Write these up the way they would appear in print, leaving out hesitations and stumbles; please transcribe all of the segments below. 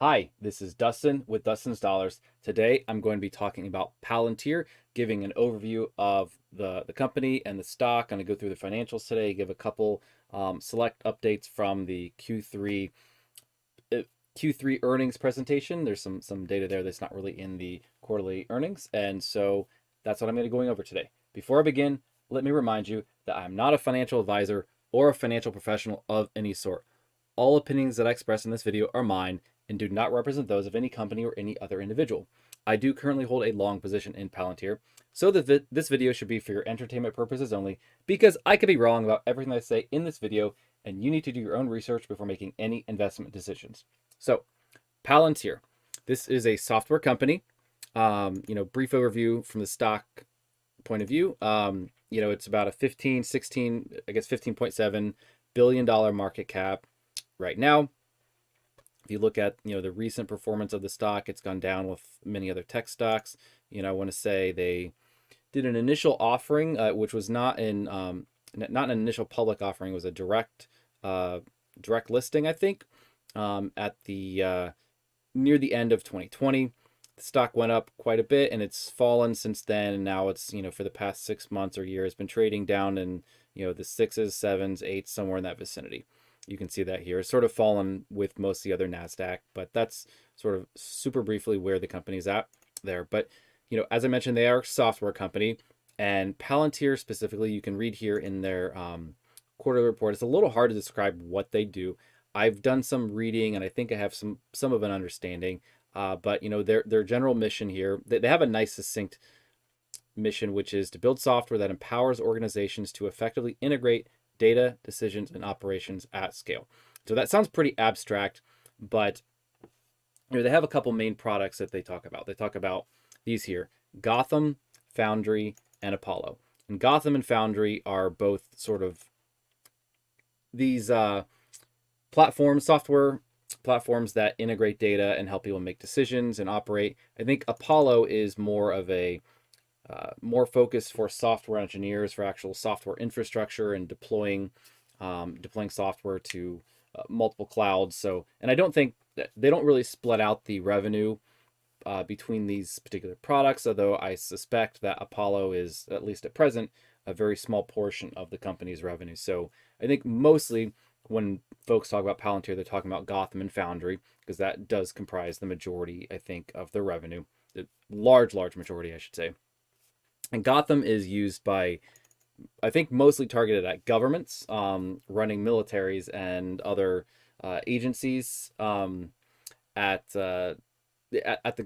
Hi, this is Dustin with Dustin's Dollars. Today I'm going to be talking about Palantir, giving an overview of the company and the stock. I'm going to go through the financials today, give a couple select updates from the Q3 earnings presentation. There's some data there that's not really in the quarterly earnings, and so that's what I'm going to be going over today. Before I begin, let me remind you that I'm not a financial advisor or a financial professional of any sort. All opinions that I express in this video are mine and do not represent those of any company or any other individual. I do currently hold a long position in Palantir, so this video should be for your entertainment purposes only, because I could be wrong about everything I say in this video, and you need to do your own research before making any investment decisions. So, Palantir. This is a software company. Brief overview from the stock point of view. It's about a 15.7 billion dollar market cap right now. If you look at the recent performance of the stock, it's gone down with many other tech stocks. I want to say they did an initial offering, which was not an initial public offering. It was a direct listing, I think, at the near the end of 2020. The stock went up quite a bit, and it's fallen since then. And now it's for the past 6 months or year, it's been trading down in the sixes, sevens, eights, somewhere in that vicinity. You can see that here. It's sort of fallen with most of the other NASDAQ, but that's sort of super briefly where the company's at there. But, as I mentioned, they are a software company, and Palantir specifically, you can read here in their quarterly report. It's a little hard to describe what they do. I've done some reading, and I think I have some of an understanding. But their general mission here, they have a nice succinct mission, which is to build software that empowers organizations to effectively integrate data, decisions, and operations at scale. So that sounds pretty abstract, but they have a couple main products that they talk about. They talk about these here: Gotham, Foundry, and Apollo. And Gotham and Foundry are both sort of these software platforms that integrate data and help people make decisions and operate. I think Apollo is more of a more focused for software engineers, for actual software infrastructure and deploying software to multiple clouds. So, and I don't think that they don't really split out the revenue between these particular products, although I suspect that Apollo is, at least at present, a very small portion of the company's revenue. So I think mostly when folks talk about Palantir, they're talking about Gotham and Foundry, because that does comprise the majority, I think, of their revenue. The large majority, I should say. And Gotham is used by, I think, mostly targeted at governments, running militaries and other agencies at the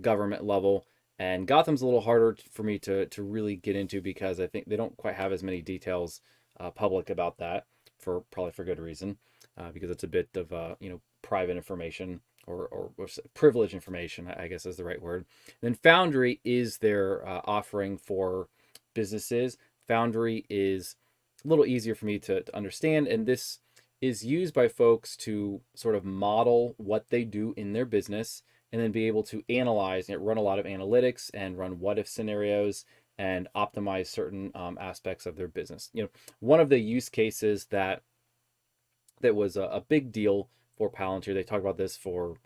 government level. And Gotham's a little harder for me to really get into, because I think they don't quite have as many details public about that, probably for good reason, because it's a bit of private information or privileged information, I guess is the right word. And then Foundry is their offering for businesses. Foundry is a little easier for me to understand, and this is used by folks to sort of model what they do in their business, and then be able to analyze and run a lot of analytics and run what if scenarios and optimize certain aspects of their business. One of the use cases that was a big deal for Palantir, they talked about this for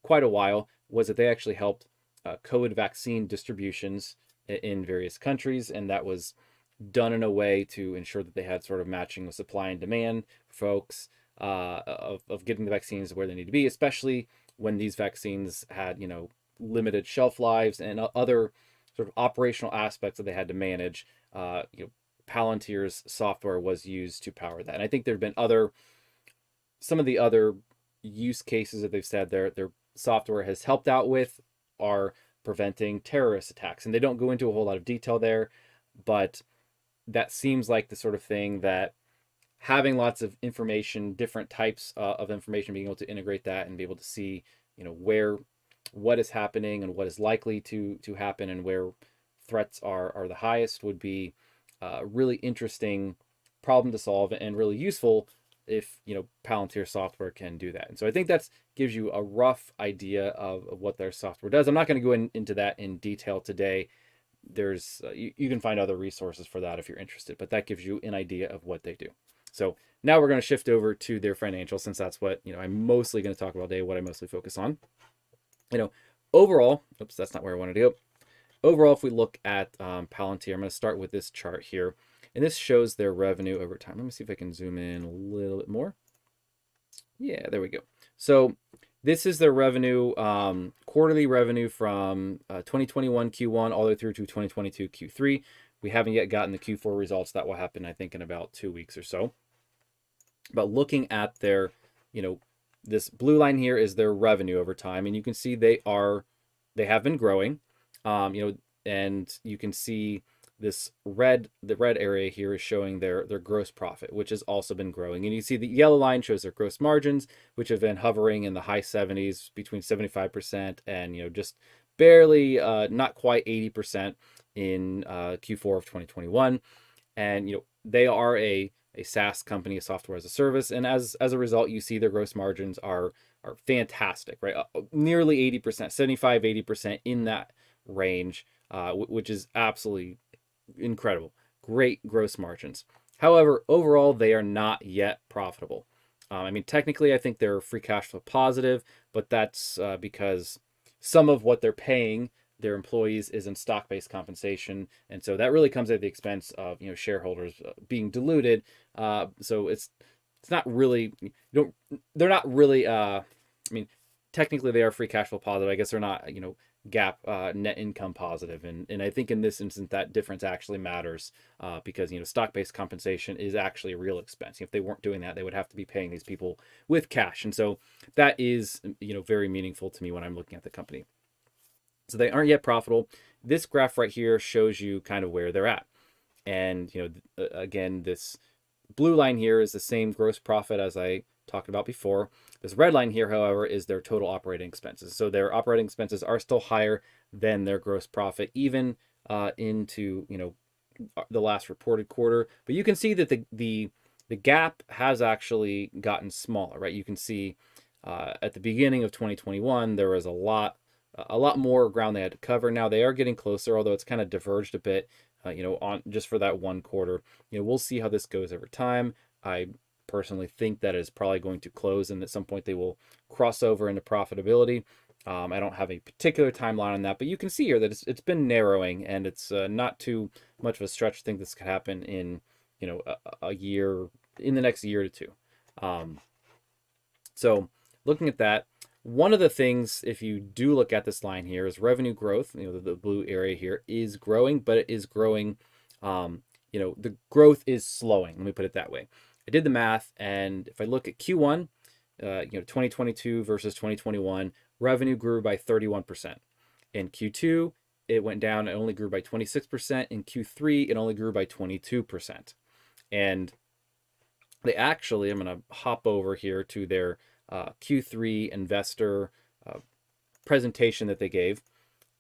quite a while, was that they actually helped COVID vaccine distributions in various countries, and that was done in a way to ensure that they had sort of matching with supply and demand for folks of getting the vaccines where they need to be, especially when these vaccines had limited shelf lives and other sort of operational aspects that they had to manage. Palantir's software was used to power that. And I think there have been some of the other use cases that they've said their software has helped out with are preventing terrorist attacks. And they don't go into a whole lot of detail there, but that seems like the sort of thing that having lots of information, different types of information, being able to integrate that and be able to see, what is happening and what is likely to happen and where threats are the highest, would be a really interesting problem to solve and really useful if Palantir software can do that. And so I think that gives you a rough idea of what their software does. I'm not going to go into that in detail today. There's you can find other resources for that if you're interested, but that gives you an idea of what they do. So now we're going to shift over to their financials, since that's what, I'm mostly going to talk about today, what I mostly focus on. Overall, oops, that's not where I wanted to go. Overall, if we look at Palantir, I'm going to start with this chart here, and this shows their revenue over time. Let me see if I can zoom in a little bit more. Yeah, there we go. So this is their revenue, quarterly revenue from 2021 Q1 all the way through to 2022 Q3. We haven't yet gotten the Q4 results. That will happen, I think, in about 2 weeks or so. But looking at their, this blue line here is their revenue over time, and you can see they have been growing, and you can see the red area here is showing their gross profit, which has also been growing. And you see the yellow line shows their gross margins, which have been hovering in the high 70s, between 75% and, just barely, not quite 80% in Q4 of 2021. And, they are a SaaS company, a software as a service. And as a result, you see their gross margins are fantastic, right? Nearly 80%, 75, 80% in that range, which is absolutely incredible. Great gross margins. However, overall, they are not yet profitable. Technically, I think they're free cash flow positive, but that's because some of what they're paying their employees is in stock-based compensation, and so that really comes at the expense of shareholders being diluted. So it's not really they're not really. Technically they are free cash flow positive. I guess they're not GAAP net income positive, and I think in this instance that difference actually matters because stock-based compensation is actually a real expense. If they weren't doing that, they would have to be paying these people with cash, and so that is very meaningful to me when I'm looking at the company. So they aren't yet profitable. This graph right here shows you kind of where they're at. And, again, this blue line here is the same gross profit as I talked about before. This red line here, however, is their total operating expenses. So their operating expenses are still higher than their gross profit, even into, the last reported quarter. But you can see that the gap has actually gotten smaller, right? You can see at the beginning of 2021, there was a lot more ground they had to cover. Now they are getting closer, although it's kind of diverged a bit, on just for that one quarter. We'll see how this goes over time. I personally think that is probably going to close, and at some point they will cross over into profitability. I don't have a particular timeline on that, but you can see here that it's been narrowing, and it's not too much of a stretch to think this could happen in a year, in the next year to two. So looking at that, one of the things, if you do look at this line here, is revenue growth. The blue area here is growing, but it is growing, the growth is slowing. Let me put it that way. I did the math, and if I look at Q1, 2022 versus 2021, revenue grew by 31%. In Q2, it went down and only grew by 26%. In Q3, it only grew by 22%. And they actually, I'm going to hop over here to their Q3 investor presentation that they gave,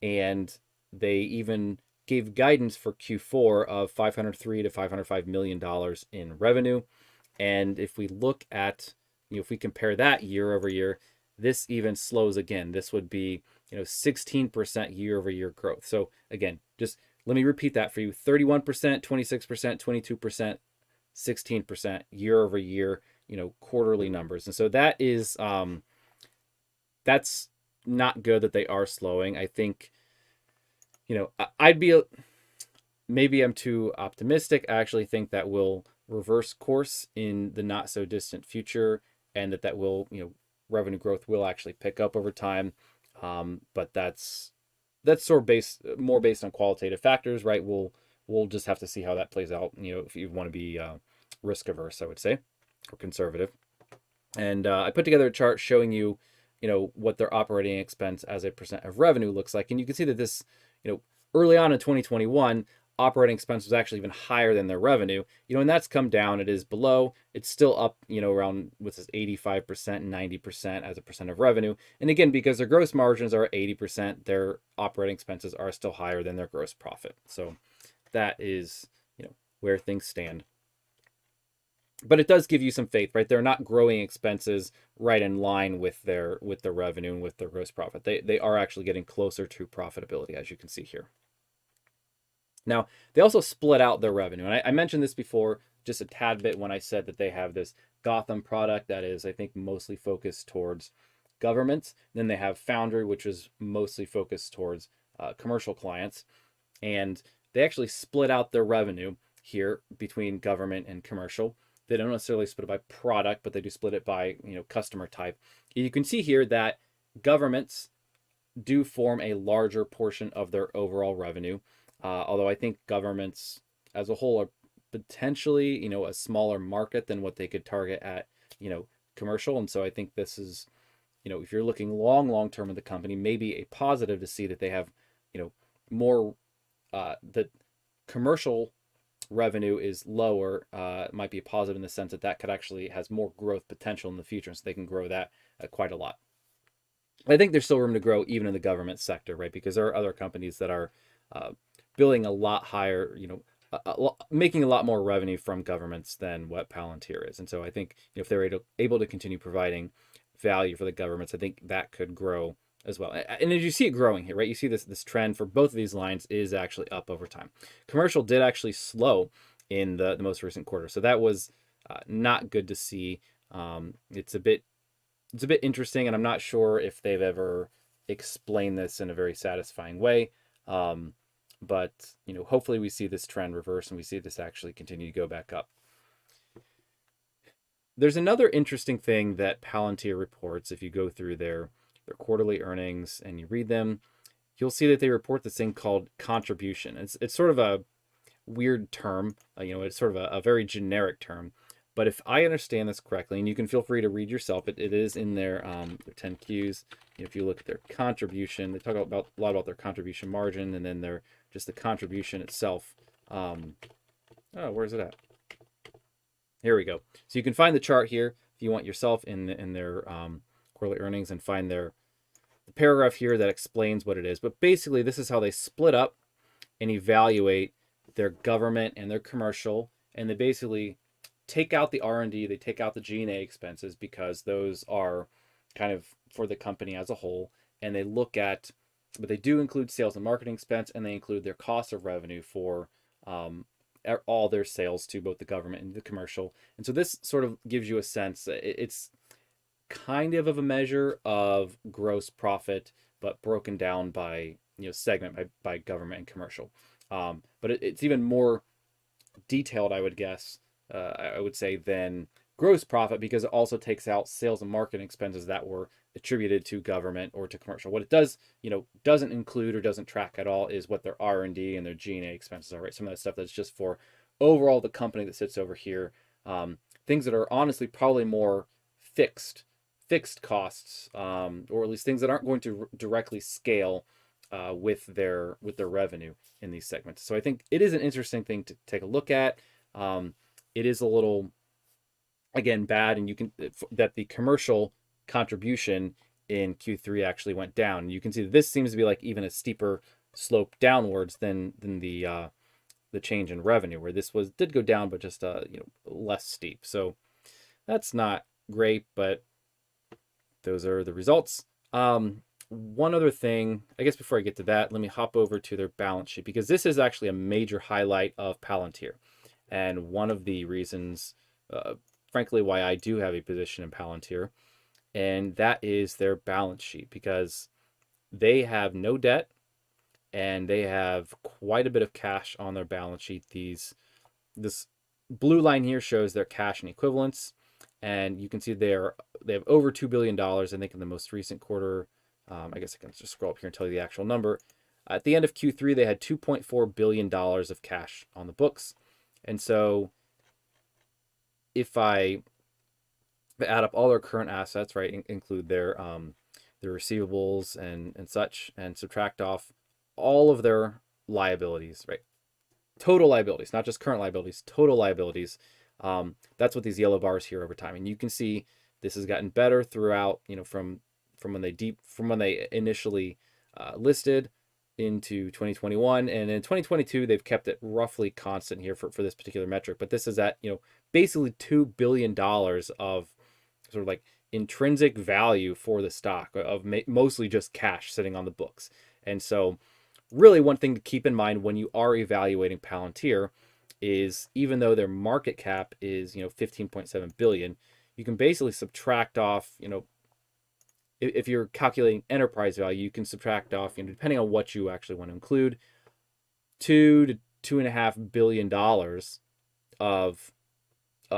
and they even gave guidance for Q4 of $503 to $505 million in revenue. And if we look at, if we compare that year over year, this even slows again. This would be 16% year over year growth. So again, just let me repeat that for you: 31%, 26%, 22%, 16% year over year, quarterly numbers. And so that is, that's not good that they are slowing. I think, maybe I'm too optimistic. I actually think that will reverse course in the not so distant future, and that will, revenue growth will actually pick up over time. But that's sort of more based on qualitative factors, right? We'll just have to see how that plays out. If you want to be risk averse, I would say, or conservative. And I put together a chart showing you, what their operating expense as a percent of revenue looks like. And you can see that this, early on in 2021, operating expense was actually even higher than their revenue, and that's come down. It is below, it's still up, around what's this 85%, 90% as a percent of revenue. And again, because their gross margins are 80%, their operating expenses are still higher than their gross profit. So that is, where things stand. But it does give you some faith, right? They're not growing expenses right in line with their revenue and with their gross profit. They are actually getting closer to profitability, as you can see here. Now, they also split out their revenue. And I mentioned this before. just a tad bit when I said that they have this Gotham product that is, I think, mostly focused towards governments. Then they have Foundry, which is mostly focused towards commercial clients. And they actually split out their revenue here between government and commercial. They don't necessarily split it by product, but they do split it by customer type. You can see here that governments do form a larger portion of their overall revenue, although I think governments as a whole are potentially a smaller market than what they could target at commercial. And so I think this is if you're looking long term of the company, maybe a positive to see that they have more the commercial revenue is lower. It might be a positive in the sense that that could actually has more growth potential in the future, so they can grow that quite a lot. I think there's still room to grow even in the government sector, right? Because there are other companies that are billing a lot higher, making a lot more revenue from governments than what Palantir is. And so I think if they're able to continue providing value for the governments, I think that could grow as well. And as you see it growing here, right, you see this trend for both of these lines is actually up over time. Commercial did actually slow in the most recent quarter, so that was not good to see. It's a bit interesting, and I'm not sure if they've ever explained this in a very satisfying way. But hopefully we see this trend reverse and we see this actually continue to go back up. There's another interesting thing that Palantir reports. If you go through their quarterly earnings and you read them, you'll see that they report this thing called contribution. It's sort of a weird term. It's sort of a very generic term. But if I understand this correctly, and you can feel free to read yourself, it is in their 10Qs. If you look at their contribution, they talk about a lot about their contribution margin, and then their just the contribution itself. Where's it at? Here we go. So you can find the chart here if you want yourself in their quarterly earnings and find the paragraph here that explains what it is. But basically, this is how they split up and evaluate their government and their commercial, and they basically take out the R&D, they take out the G&A expenses because those are kind of for the company as a whole, and they look at, but they do include sales and marketing expense, and they include their cost of revenue for all their sales to both the government and the commercial. And so this sort of gives you a sense, it's kind of a measure of gross profit, but broken down by segment by government and commercial. But it's even more detailed, I would guess, I would say, than gross profit, because it also takes out sales and marketing expenses that were attributed to government or to commercial. What it does, doesn't include or doesn't track at all is what their R&D and their G&A expenses are, right? Some of that stuff that's just for overall the company that sits over here. Things that are honestly probably more fixed costs, or at least things that aren't going to directly scale with their revenue in these segments. So I think it is an interesting thing to take a look at. It is a little, again, bad, and you can that the commercial contribution in Q3 actually went down. You can see that this seems to be like even a steeper slope downwards than the change in revenue, where this did go down, but just less steep. So that's not great, but those are the results. One other thing, I guess before I get to that, let me hop over to their balance sheet, because this is actually a major highlight of Palantir. And one of the reasons, frankly, why I do have a position in Palantir, and that is their balance sheet, because they have no debt and they have quite a bit of cash on their balance sheet. This blue line here shows their cash and equivalents, and you can see they have over $2 billion. I think in the most recent quarter, I guess I can just scroll up here and tell you the actual number. At the end of Q3, they had $2.4 billion of cash on the books. And so if I add up all their current assets, right, include their receivables and such, and subtract off all of their liabilities, right, total liabilities, not just current liabilities, total liabilities, that's what these yellow bars here over time. And you can see this has gotten better throughout, from when they initially listed into 2021, and in 2022 they've kept it roughly constant here for this particular metric. But this is at basically $2 billion of sort of like intrinsic value for the stock, of mostly just cash sitting on the books. And so really one thing to keep in mind when you are evaluating Palantir is even though their market cap is 15.7 billion, you can basically subtract off, if you're calculating enterprise value, you can subtract off, depending on what you actually want to include, $2 to $2.5 billion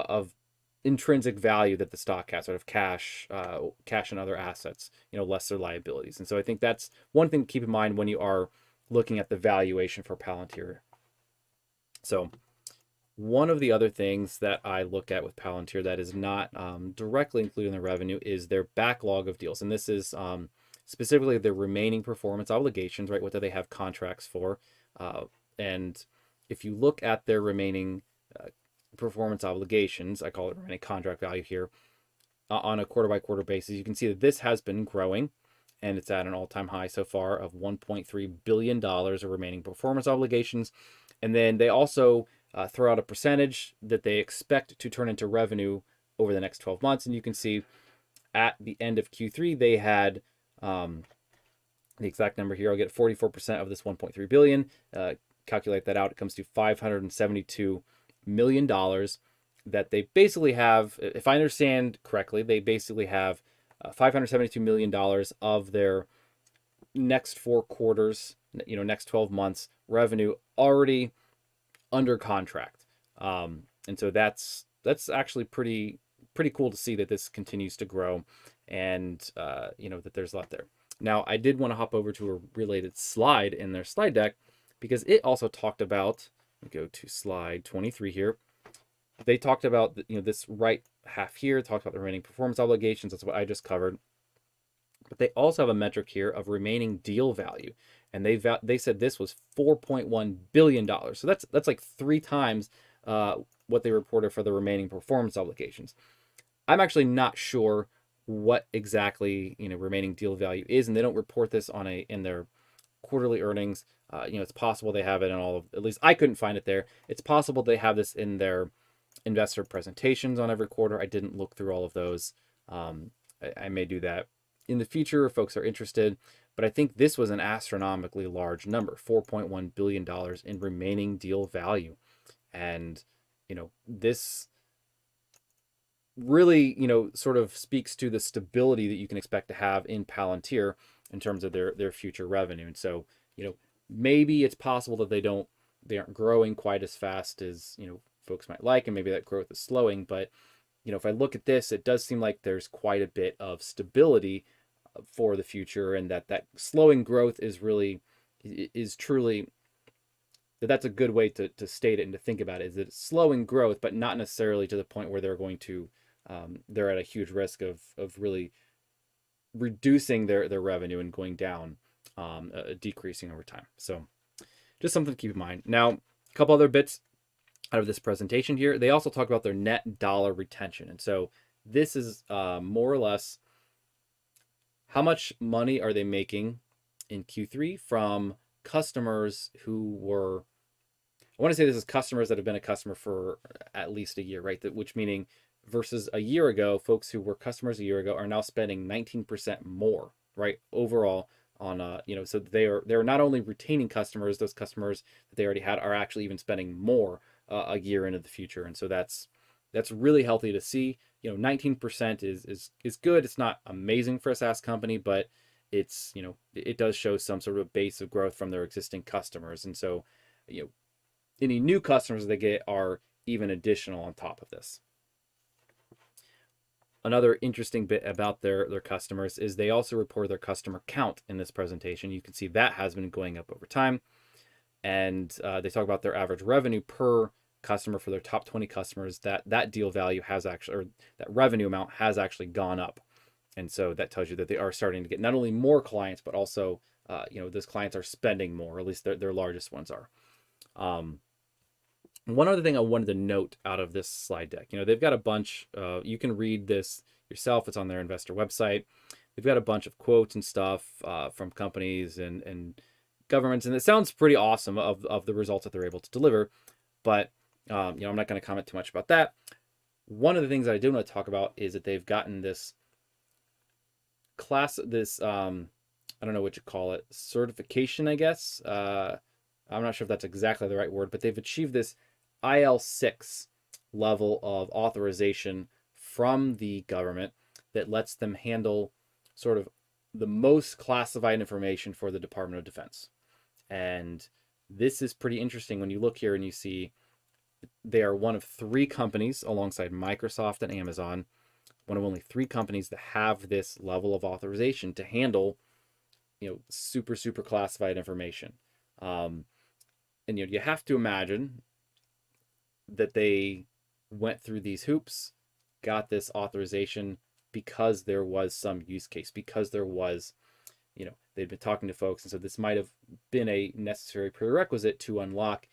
of intrinsic value that the stock has, sort of cash and other assets, less their liabilities. And so I think that's one thing to keep in mind when you are looking at the valuation for Palantir. So one of the other things that I look at with Palantir that is not directly included in the revenue is their backlog of deals. And this is specifically their remaining performance obligations, right? What do they have contracts for? And if you look at their remaining performance obligations, I call it remaining contract value here, on a quarter-by-quarter basis, you can see that this has been growing, and it's at an all-time high so far of $1.3 billion of remaining performance obligations. And then they also throw out a percentage that they expect to turn into revenue over the next 12 months. And you can see at the end of Q3, they had the exact number here. I'll get 44% of this 1.3 billion. Calculate that out. It comes to $572 million that they basically have. If I understand correctly, they basically have $572 million of their next 4 quarters, next 12 months revenue already under contract. And so that's actually pretty cool to see that this continues to grow, and that there's a lot there. Now, I did want to hop over to a related slide in their slide deck, because it also talked about, go to slide 23 here. They talked about this right half here, talked about the remaining performance obligations. That's what I just covered. But they also have a metric here of remaining deal value, and they said this was $4.1 billion. So that's like 3 times what they reported for the remaining performance obligations. I'm actually not sure what exactly remaining deal value is, and they don't report this in their quarterly earnings. It's possible they have it in all of, at least I couldn't find it there. It's possible they have this in their investor presentations on every quarter. I didn't look through all of those. I may do that in the future if folks are interested, but I think this was an astronomically large number, $4.1 billion in remaining deal value. And, this really, sort of speaks to the stability that you can expect to have in Palantir in terms of their future revenue. And so, maybe it's possible that they aren't growing quite as fast as, folks might like, and maybe that growth is slowing. But, if I look at this, it does seem like there's quite a bit of stability for the future, and that slowing growth is truly, that's a good way to state it and to think about it, is that it's slowing growth, but not necessarily to the point where they're going to, they're at a huge risk of really reducing their revenue and going down, decreasing over time. So just something to keep in mind. Now, a couple other bits out of this presentation here. They also talk about their net dollar retention. And so this is more or less how much money are they making in Q3 from customers who were, I want to say this is customers that have been a customer for at least a year, right? Which meaning versus a year ago, folks who were customers a year ago are now spending 19% more, right? Overall on, so they're not only retaining customers, those customers that they already had are actually even spending more a year into the future. And so that's really healthy to see. 19% is good. It's not amazing for a SaaS company, but it's, it does show some sort of base of growth from their existing customers. And so, any new customers they get are even additional on top of this. Another interesting bit about their customers is they also report their customer count in this presentation. You can see that has been going up over time. And they talk about their average revenue per customer for their top 20 customers, that deal value has actually, or that revenue amount has actually gone up. And so that tells you that they are starting to get not only more clients, but also, those clients are spending more, or at least their largest ones are. One other thing I wanted to note out of this slide deck, they've got a bunch, you can read this yourself. It's on their investor website. They've got a bunch of quotes and stuff from companies and governments, and it sounds pretty awesome of the results that they're able to deliver. But I'm not going to comment too much about that. One of the things that I do want to talk about is that they've gotten this class, this I don't know what you call it, certification, I guess. I'm not sure if that's exactly the right word, but they've achieved this IL6 level of authorization from the government that lets them handle sort of the most classified information for the Department of Defense. And this is pretty interesting when you look here and you see they are one of 3 companies alongside Microsoft and Amazon, one of only 3 companies that have this level of authorization to handle, super, super classified information. And you have to imagine that they went through these hoops, got this authorization because there was some use case, because there was, they'd been talking to folks. And so this might have been a necessary prerequisite to unlock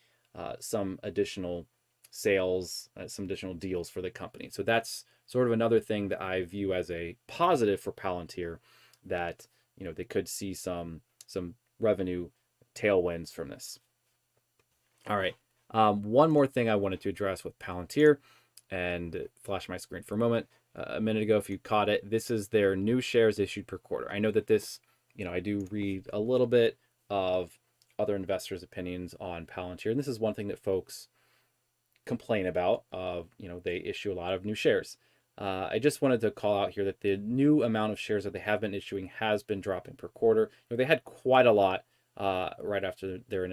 some additional sales, some additional deals for the company. So that's sort of another thing that I view as a positive for Palantir, that, they could see some revenue tailwinds from this. All right. One more thing I wanted to address with Palantir, and flash my screen for a moment. A minute ago, if you caught it, this is their new shares issued per quarter. I know that this, I do read a little bit of other investors' opinions on Palantir, and this is one thing that folks complain about. They issue a lot of new shares. I just wanted to call out here that the new amount of shares that they have been issuing has been dropping per quarter. They had quite a lot right after their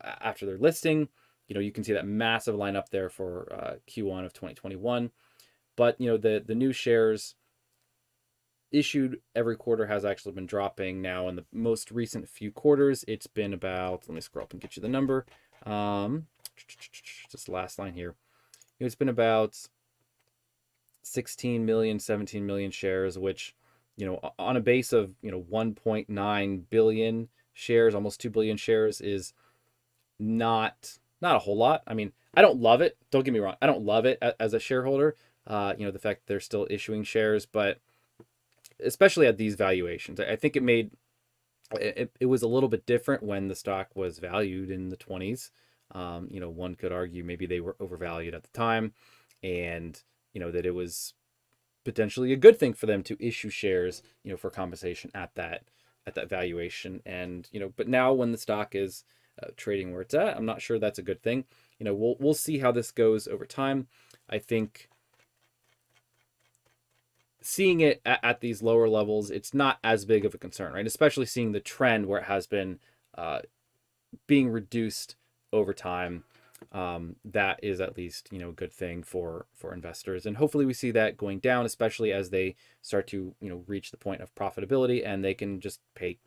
after their listing. You can see that massive line up there for Q1 of 2021. But, the new shares issued every quarter has actually been dropping now. In the most recent few quarters, it's been about, let me scroll up and get you the number. Just the last line here. It's been about 16 million, 17 million shares, which, on a base of, 1.9 billion shares, almost 2 billion shares, is not a whole lot. I mean, I don't love it. Don't get me wrong. I don't love it as a shareholder. The fact that they're still issuing shares, but especially at these valuations, I think it was a little bit different when the stock was valued in the 20s. One could argue maybe they were overvalued at the time, and that it was potentially a good thing for them to issue shares, for compensation at that valuation. And but now when the stock is trading where it's at, I'm not sure that's a good thing. We'll see how this goes over time. I think seeing it at these lower levels, it's not as big of a concern, right? Especially seeing the trend where it has been being reduced over time. That is at least, a good thing for investors. And hopefully we see that going down, especially as they start to, reach the point of profitability and they can just pay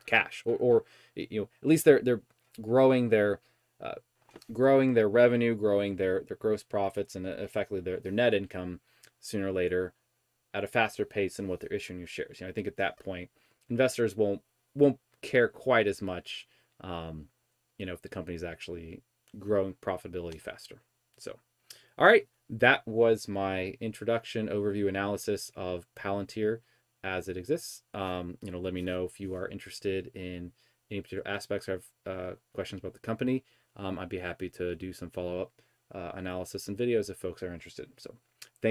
cash, or at least they're growing their revenue, growing their gross profits, and effectively their net income sooner or later at a faster pace than what they're issuing new shares. I think at that point, investors won't care quite as much, if the company's actually growing profitability faster. So, all right, that was my introduction, overview, analysis of Palantir as it exists. Let me know if you are interested in any particular aspects or have questions about the company. I'd be happy to do some follow-up analysis and videos if folks are interested. So